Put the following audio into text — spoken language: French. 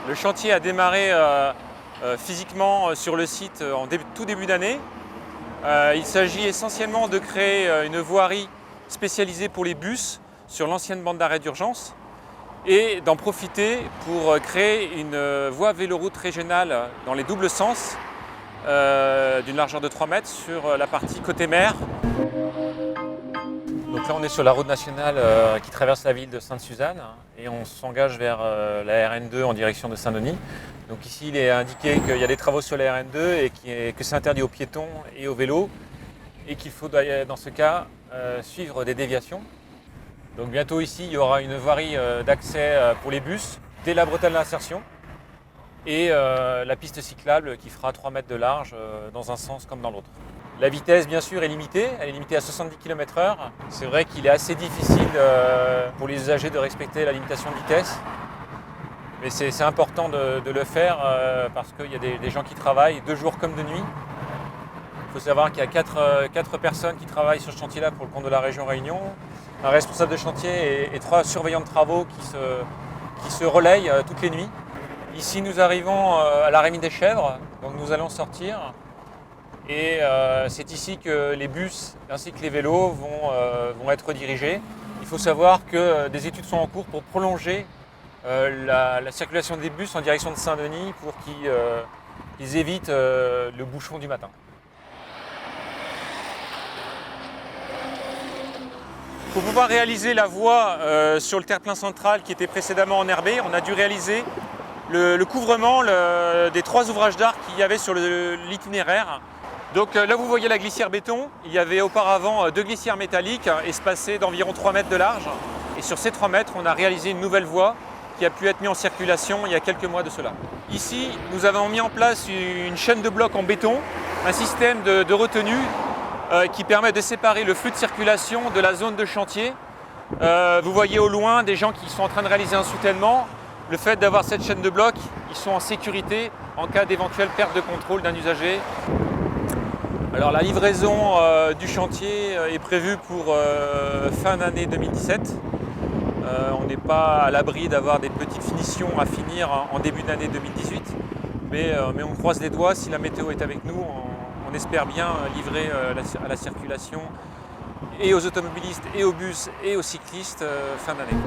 Le chantier a démarré physiquement sur le site en tout début d'année. Il s'agit essentiellement de créer une voirie spécialisée pour les bus sur l'ancienne bande d'arrêt d'urgence et d'en profiter pour créer une voie véloroute régionale dans les doubles sens d'une largeur de 3 mètres sur la partie côté mer. Donc là on est sur la route nationale qui traverse la ville de Sainte-Suzanne et on s'engage vers la RN2 en direction de Saint-Denis. Donc ici il est indiqué qu'il y a des travaux sur la RN2 et que c'est interdit aux piétons et aux vélos et qu'il faut dans ce cas suivre des déviations. Donc bientôt ici il y aura une voirie d'accès pour les bus dès la bretelle d'insertion et la piste cyclable qui fera 3 mètres de large dans un sens comme dans l'autre. La vitesse bien sûr est limitée, elle est limitée à 70 km/h. C'est vrai qu'il est assez difficile pour les usagers de respecter la limitation de vitesse. Mais c'est important de le faire parce qu'il y a des gens qui travaillent de jour comme de nuit. Il faut savoir qu'il y a 4 personnes qui travaillent sur ce chantier-là pour le compte de la région Réunion. Un responsable de chantier et 3 surveillants de travaux qui se relayent toutes les nuits. Ici nous arrivons à la Rémie des Chèvres, donc nous allons sortir. Et c'est ici que les bus ainsi que les vélos vont être dirigés. Il faut savoir que des études sont en cours pour prolonger la circulation des bus en direction de Saint-Denis pour qu'ils évitent le bouchon du matin. Pour pouvoir réaliser la voie sur le terre-plein central qui était précédemment enherbé, on a dû réaliser le couvrement des 3 ouvrages d'art qu'il y avait sur l'itinéraire. Donc là vous voyez la glissière béton, il y avait auparavant 2 glissières métalliques espacées d'environ 3 mètres de large. Et sur ces 3 mètres, on a réalisé une nouvelle voie qui a pu être mise en circulation il y a quelques mois de cela. Ici, nous avons mis en place une chaîne de blocs en béton, un système de retenue qui permet de séparer le flux de circulation de la zone de chantier. Vous voyez au loin des gens qui sont en train de réaliser un soutènement. Le fait d'avoir cette chaîne de blocs, ils sont en sécurité en cas d'éventuelle perte de contrôle d'un usager. Alors la livraison du chantier est prévue pour fin d'année 2017. On n'est pas à l'abri d'avoir des petites finitions à finir en début d'année 2018. Mais on croise les doigts, si la météo est avec nous, on espère bien livrer à la circulation et aux automobilistes et aux bus et aux cyclistes fin d'année.